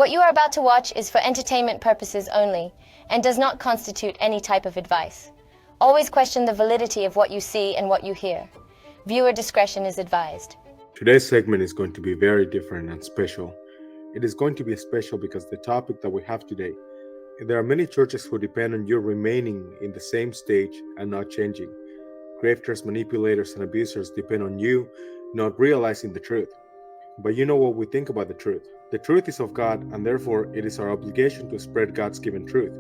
What you are about to watch is for entertainment purposes only and does not constitute any type of advice. Always question the validity of what you see and what you hear. Viewer discretion is advised. Today's segment is going to be very different and special. It is going to be special because the topic that we have today, there are many churches who depend on you remaining in the same stage and not changing. Grafters, manipulators, and abusers depend on you not realizing the truth. But you know what we think about the truth. The truth is of God, and therefore it is our obligation to spread God's given truth.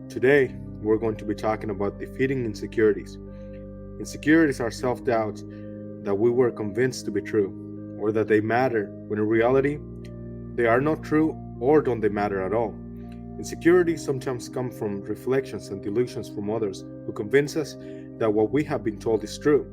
Today, we're going to be talking about defeating insecurities. Insecurities are self-doubts that we were convinced to be true, or that they matter, when in reality, they are not true or don't they matter at all. Insecurities sometimes come from reflections and delusions from others who convince us that what we have been told is true.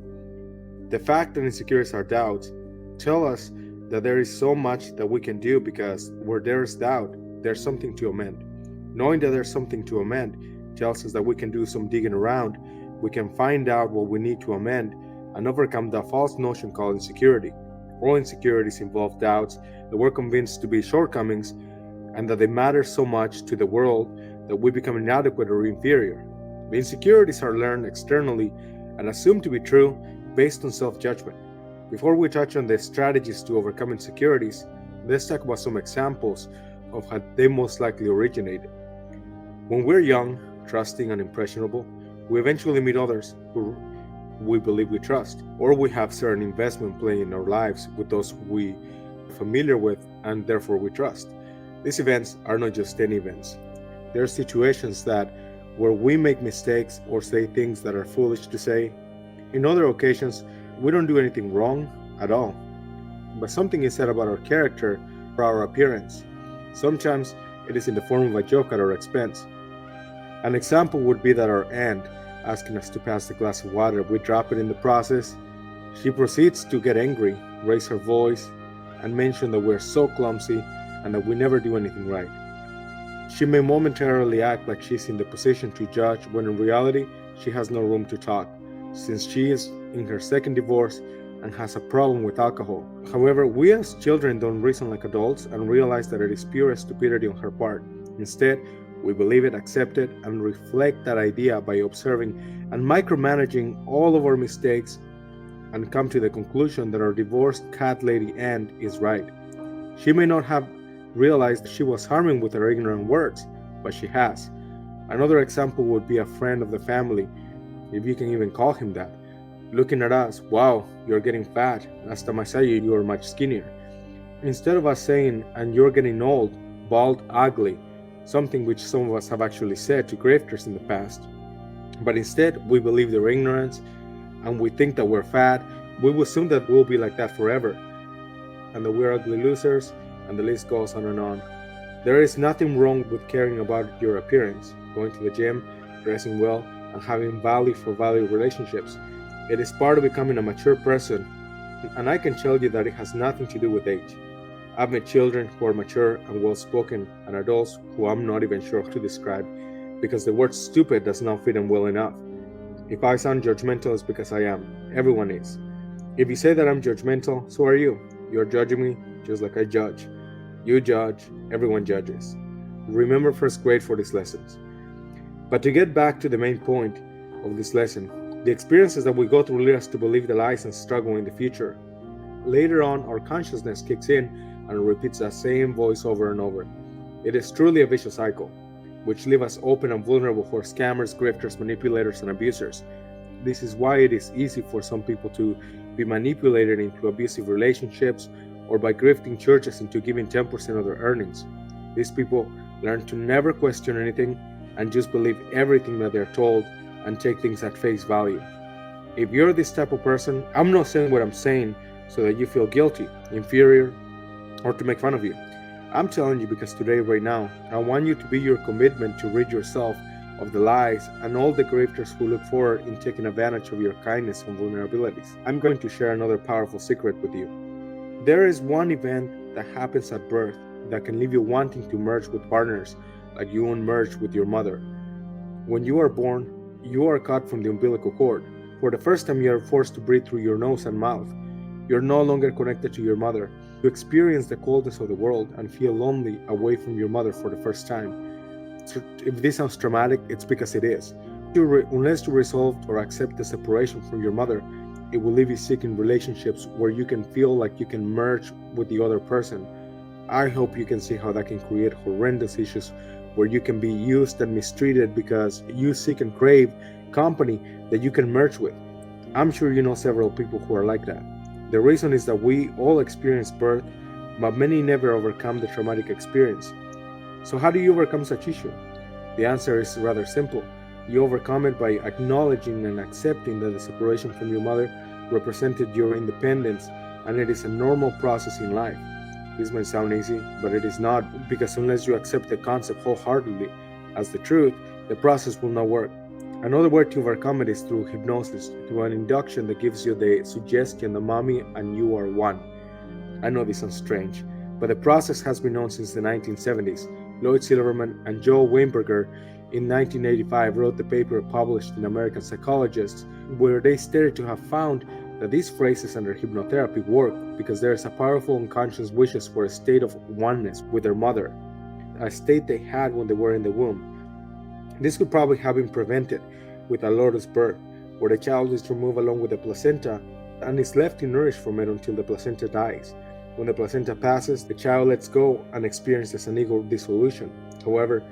The fact that insecurities are doubts tell us that there is so much that we can do, because where there is doubt, there's something to amend. Knowing that there's something to amend tells us that we can do some digging around. We can find out what we need to amend and overcome the false notion called insecurity. All insecurities involve doubts that we're convinced to be shortcomings and that they matter so much to the world that we become inadequate or inferior. The insecurities are learned externally and assumed to be true based on self-judgment. Before we touch on the strategies to overcome insecurities, let's talk about some examples of how they most likely originated. When we're young, trusting, and impressionable, we eventually meet others who we believe we trust, or we have certain investment playing in our lives with those we are familiar with and therefore we trust. These events are not just any events. There are situations where we make mistakes or say things that are foolish to say. In other occasions, we don't do anything wrong at all, but something is said about our character or our appearance. Sometimes it is in the form of a joke at our expense. An example would be that our aunt asking us to pass the glass of water, we drop it in the process. She proceeds to get angry, raise her voice, and mention that we're so clumsy and that we never do anything right. She may momentarily act like she's in the position to judge, when in reality, she has no room to talk, since she is in her second divorce and has a problem with alcohol. However, we as children don't reason like adults and realize that it is pure stupidity on her part. Instead, we believe it, accept it, and reflect that idea by observing and micromanaging all of our mistakes, and come to the conclusion that our divorced cat lady aunt is right. She may not have realized she was harming with her ignorant words, but she has. Another example would be a friend of the family, if you can even call him that, looking at us, wow, you're getting fat. Last time I saw you, you were much skinnier. Instead of us saying, and you're getting old, bald, ugly, something which some of us have actually said to grafters in the past. But instead, we believe their ignorance, and we think that we're fat. We will assume that we'll be like that forever, and that we're ugly losers, and the list goes on and on. There is nothing wrong with caring about your appearance, going to the gym, dressing well, and having value for value relationships. It is part of becoming a mature person, and I can tell you that it has nothing to do with age. I've met children who are mature and well-spoken, and adults who I'm not even sure how to describe, because the word stupid does not fit them well enough. If I sound judgmental, it's because I am. Everyone is. If you say that I'm judgmental, so are you. You're judging me just like I judge. You judge, everyone judges. Remember first grade for these lessons. But to get back to the main point of this lesson, the experiences that we go through lead us to believe the lies and struggle in the future. Later on, our consciousness kicks in and repeats that same voice over and over. It is truly a vicious cycle, which leaves us open and vulnerable for scammers, grifters, manipulators, and abusers. This is why it is easy for some people to be manipulated into abusive relationships, or by grifting churches into giving 10% of their earnings. These people learn to never question anything and just believe everything that they're told and take things at face value. If you're this type of person, I'm not saying what I'm saying so that you feel guilty, inferior, or to make fun of you. I'm telling you because today, right now, I want you to be your commitment to rid yourself of the lies and all the grifters who look forward in taking advantage of your kindness and vulnerabilities. I'm going to share another powerful secret with you. There is one event that happens at birth that can leave you wanting to merge with partners like you won't merge with your mother. When you are born, you are cut from the umbilical cord. For the first time, you are forced to breathe through your nose and mouth. You're no longer connected to your mother. You experience the coldness of the world and feel lonely away from your mother for the first time. So if this sounds traumatic, it's because it is. Unless you resolve or accept the separation from your mother, it will leave you seeking relationships where you can feel like you can merge with the other person. I hope you can see how that can create horrendous issues where you can be used and mistreated because you seek and crave company that you can merge with. I'm sure you know several people who are like that. The reason is that we all experience birth, but many never overcome the traumatic experience. So how do you overcome such issue? The answer is rather simple. You overcome it by acknowledging and accepting that the separation from your mother represented your independence, and it is a normal process in life. This may sound easy, but it is not, because unless you accept the concept wholeheartedly as the truth, the process will not work. Another way to overcome it is through hypnosis, through an induction that gives you the suggestion that mommy and you are one. I know this sounds strange, but the process has been known since the 1970s. Lloyd Silverman and Joel Weinberger in 1985 wrote the paper published in American Psychologist, where they stated to have found that these phrases under hypnotherapy work because there is a powerful unconscious wishes for a state of oneness with their mother, a state they had when they were in the womb. This could probably have been prevented with a lotus birth, where the child is removed along with the placenta and is left to nourish from it until the placenta dies. When the placenta passes, the child lets go and experiences an ego dissolution. However,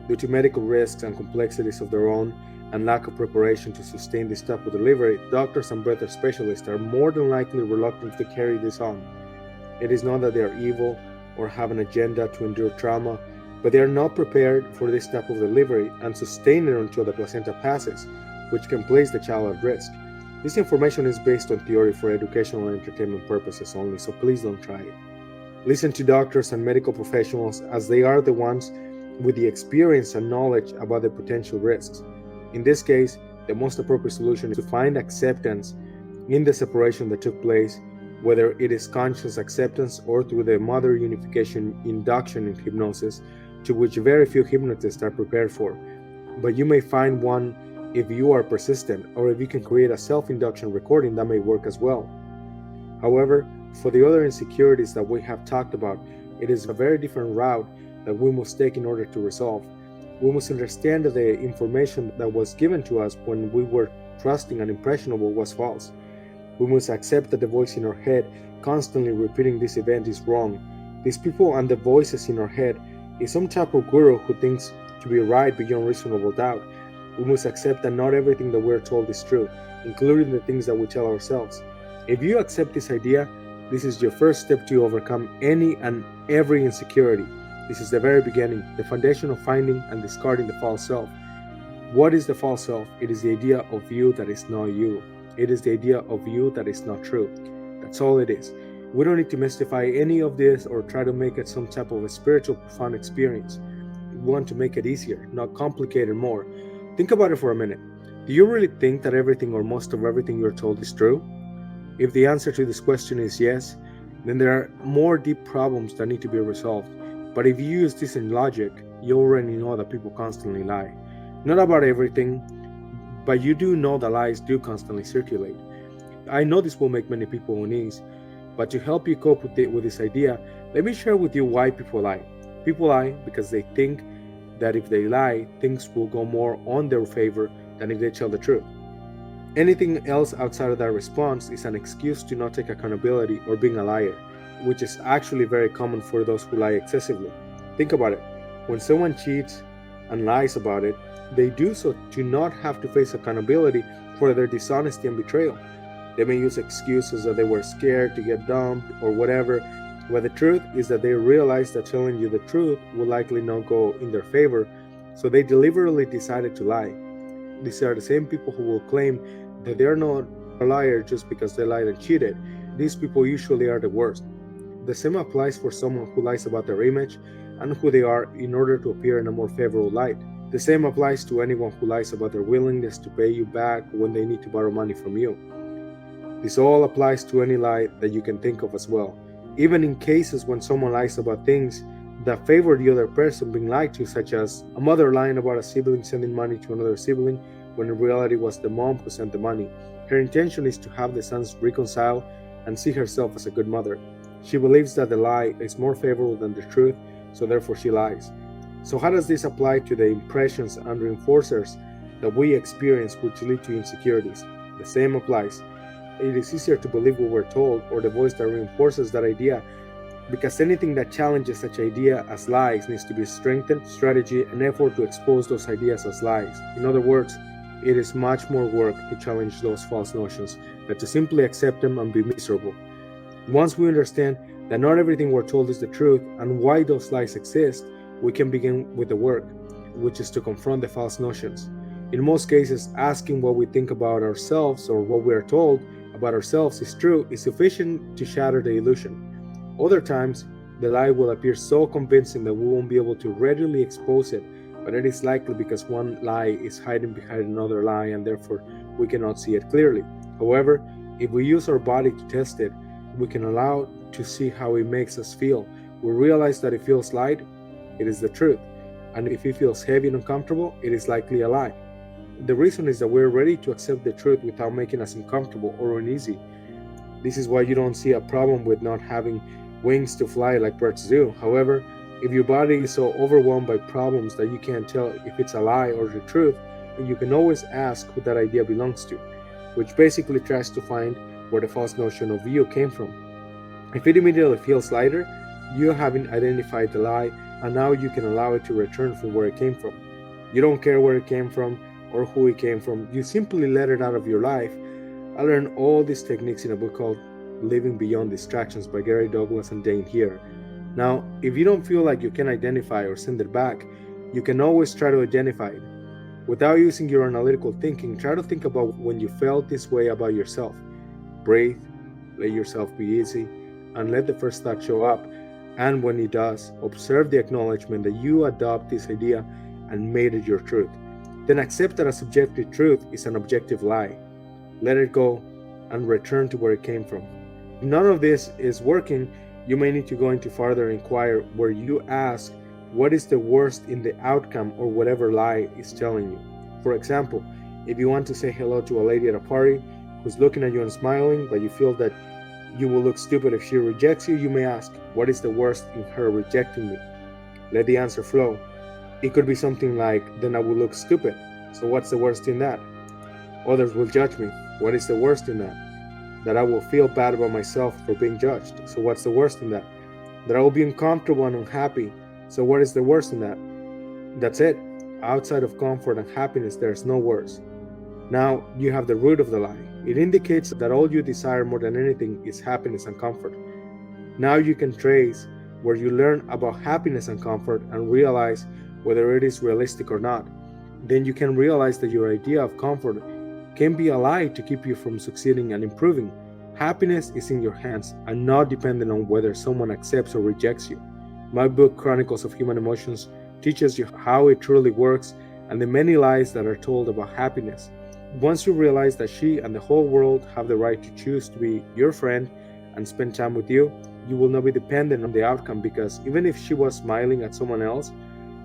due to medical risks and complexities of their own and lack of preparation to sustain this type of delivery, doctors and birth specialists are more than likely reluctant to carry this on. It is not that they are evil or have an agenda to endure trauma, but they are not prepared for this type of delivery and sustain it until the placenta passes, which can place the child at risk. This information is based on theory for educational and entertainment purposes only, so please don't try it. Listen to doctors and medical professionals, as they are the ones with the experience and knowledge about the potential risks. In this case, the most appropriate solution is to find acceptance in the separation that took place, whether it is conscious acceptance or through the mother unification induction in hypnosis, to which very few hypnotists are prepared for. But you may find one if you are persistent, or if you can create a self-induction recording that may work as well. However, for the other insecurities that we have talked about, it is a very different route that we must take in order to resolve. We must understand that the information that was given to us when we were trusting and impressionable was false. We must accept that the voice in our head constantly repeating this event is wrong. These people and the voices in our head is some type of guru who thinks to be right beyond reasonable doubt. We must accept that not everything that we're told is true, including the things that we tell ourselves. If you accept this idea, this is your first step to overcome any and every insecurity. This is the very beginning, the foundation of finding and discarding the false self. What is the false self? It is the idea of you that is not you. It is the idea of you that is not true. That's all it is. We don't need to mystify any of this or try to make it some type of a spiritual, profound experience. We want to make it easier, not complicate it more. Think about it for a minute. Do you really think that everything or most of everything you're told is true? If the answer to this question is yes, then there are more deep problems that need to be resolved. But if you use this in logic, you already know that people constantly lie. Not about everything, but you do know that lies do constantly circulate. I know this will make many people uneasy, but to help you cope with this idea, let me share with you why people lie. People lie because they think that if they lie, things will go more on their favor than if they tell the truth. Anything else outside of that response is an excuse to not take accountability or being a liar, which is actually very common for those who lie excessively. Think about it. When someone cheats and lies about it, they do so to not have to face accountability for their dishonesty and betrayal. They may use excuses that they were scared to get dumped or whatever, but the truth is that they realize that telling you the truth will likely not go in their favor, so they deliberately decided to lie. These are the same people who will claim that they're not a liar just because they lied and cheated. These people usually are the worst. The same applies for someone who lies about their image and who they are in order to appear in a more favorable light. The same applies to anyone who lies about their willingness to pay you back when they need to borrow money from you. This all applies to any lie that you can think of as well. Even in cases when someone lies about things that favor the other person being lied to, such as a mother lying about a sibling sending money to another sibling when in reality was the mom who sent the money. Her intention is to have the sons reconcile and see herself as a good mother. She believes that the lie is more favorable than the truth, so therefore she lies. So how does this apply to the impressions and reinforcers that we experience which lead to insecurities? The same applies. It is easier to believe what we're told or the voice that reinforces that idea, because anything that challenges such idea as lies needs to be strengthened, strategy, and effort to expose those ideas as lies. In other words, it is much more work to challenge those false notions than to simply accept them and be miserable. Once we understand that not everything we're told is the truth and why those lies exist, we can begin with the work, which is to confront the false notions. In most cases, asking what we think about ourselves or what we are told about ourselves is true is sufficient to shatter the illusion. Other times, the lie will appear so convincing that we won't be able to readily expose it, but it is likely because one lie is hiding behind another lie and therefore we cannot see it clearly. However, if we use our body to test it, we can allow to see how it makes us feel. We realize that it feels light, it is the truth, and if it feels heavy and uncomfortable, it is likely a lie. The reason is that we're ready to accept the truth without making us uncomfortable or uneasy. This is why you don't see a problem with not having wings to fly like birds do. However, if your body is so overwhelmed by problems that you can't tell if it's a lie or the truth, you can always ask who that idea belongs to, which basically tries to find where the false notion of you came from. If it immediately feels lighter, you haven't identified the lie, and now you can allow it to return from where it came from. You don't care where it came from or who it came from, you simply let it out of your life. I learned all these techniques in a book called Living Beyond Distractions by Gary Douglas and Dane Here. Now, if you don't feel like you can identify or send it back, you can always try to identify it. Without using your analytical thinking, try to think about when you felt this way about yourself. Breathe, let yourself be easy, and let the first thought show up. And when it does, observe the acknowledgement that you adopt this idea and made it your truth. Then accept that a subjective truth is an objective lie. Let it go and return to where it came from. If none of this is working, you may need to go into further inquire where you ask what is the worst in the outcome or whatever lie is telling you. For example, if you want to say hello to a lady at a party who's looking at you and smiling, but you feel that you will look stupid if she rejects you, you may ask, what is the worst in her rejecting me? Let the answer flow. It could be something like, then I will look stupid. So what's the worst in that? Others will judge me. What is the worst in that? That I will feel bad about myself for being judged. So what's the worst in that? That I will be uncomfortable and unhappy. So what is the worst in that? That's it. Outside of comfort and happiness, there's no worse. Now you have the root of the lie. It indicates that all you desire more than anything is happiness and comfort. Now you can trace where you learn about happiness and comfort and realize whether it is realistic or not. Then you can realize that your idea of comfort can be a lie to keep you from succeeding and improving. Happiness is in your hands and not dependent on whether someone accepts or rejects you. My book, Chronicles of Human Emotions, teaches you how it truly works and the many lies that are told about happiness. Once you realize that she and the whole world have the right to choose to be your friend and spend time with you, you will not be dependent on the outcome, because even if she was smiling at someone else,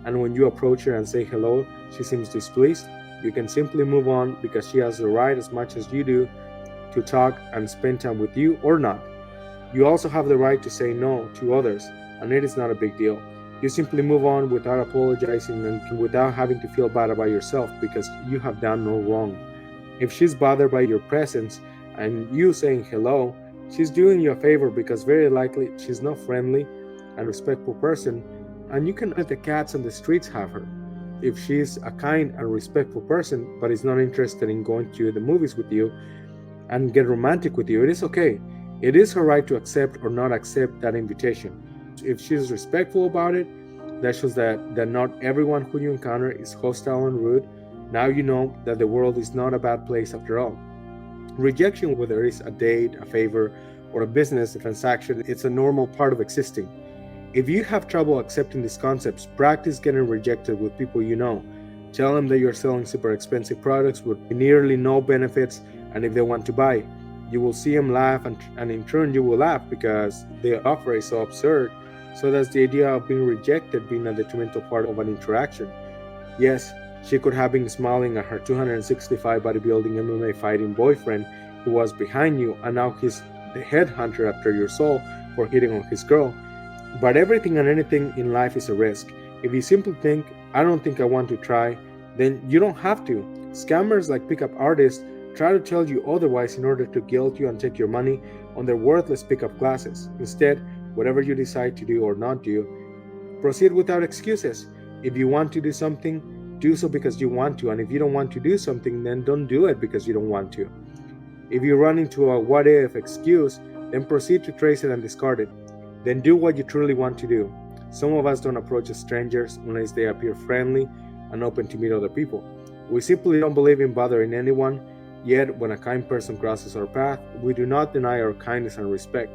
and when you approach her and say hello, she seems displeased, you can simply move on because she has the right as much as you do to talk and spend time with you or not. You also have the right to say no to others, and it is not a big deal. You simply move on without apologizing and without having to feel bad about yourself because you have done no wrong. If she's bothered by your presence and you saying hello, she's doing you a favor because very likely she's not friendly and respectful person, and you can let the cats on the streets have her. If she's a kind and respectful person but is not interested in going to the movies with you and get romantic with you, it is okay. It is her right to accept or not accept that invitation. If she's respectful about it, that shows that not everyone who you encounter is hostile and rude. Now you know that the world is not a bad place after all. Rejection, whether it's a date, a favor, or a business transaction, it's a normal part of existing. If you have trouble accepting these concepts, practice getting rejected with people you know. Tell them that you're selling super expensive products with nearly no benefits, and if they want to buy, you will see them laugh, and in turn you will laugh because the offer is so absurd. So that's the idea of being rejected being a detrimental part of an interaction. Yes, she could have been smiling at her 265 bodybuilding MMA fighting boyfriend who was behind you, and now he's the headhunter after your soul for hitting on his girl. But everything and anything in life is a risk. If you simply think, I don't think I want to try, then you don't have to. Scammers like pickup artists try to tell you otherwise in order to guilt you and take your money on their worthless pickup classes. Instead, whatever you decide to do or not do, proceed without excuses. If you want to do something, do so because you want to. And if you don't want to do something, then don't do it because you don't want to. If you run into a what if excuse, then proceed to trace it and discard it. Then do what you truly want to do. Some of us don't approach strangers unless they appear friendly and open to meet other people. We simply don't believe in bothering anyone, yet when a kind person crosses our path, we do not deny our kindness and respect.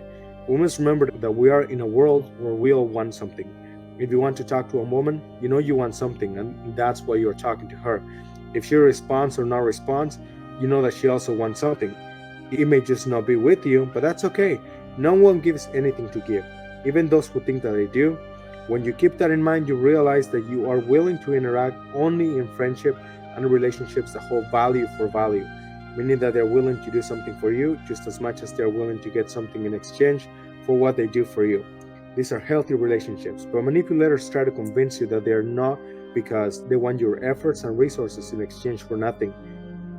We must remember that we are in a world where we all want something. If you want to talk to a woman, you know you want something, and that's why you're talking to her. If she responds or not responds, you know that she also wants something. It may just not be with you, but that's okay. No one gives anything to give, even those who think that they do. When you keep that in mind, you realize that you are willing to interact only in friendship and relationships that hold value for value, meaning that they're willing to do something for you just as much as they're willing to get something in exchange for what they do for you. These are healthy relationships, but manipulators try to convince you that they are not because they want your efforts and resources in exchange for nothing.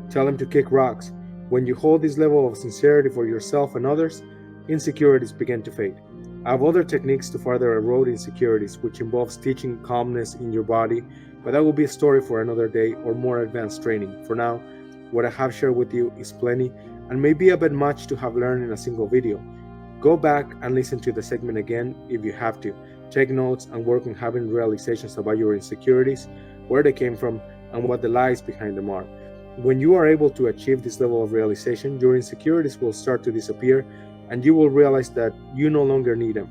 Tell them to kick rocks. When you hold this level of sincerity for yourself and others, insecurities begin to fade. I have other techniques to further erode insecurities, which involves teaching calmness in your body, but that will be a story for another day or more advanced training. For now, what I have shared with you is plenty and maybe a bit much to have learned in a single video. Go back and listen to the segment again if you have to. Take notes and work on having realizations about your insecurities, where they came from, and what the lies behind them are. When you are able to achieve this level of realization, your insecurities will start to disappear and you will realize that you no longer need them,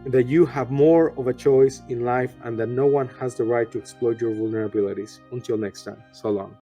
that you have more of a choice in life, and that no one has the right to exploit your vulnerabilities. Until next time, so long.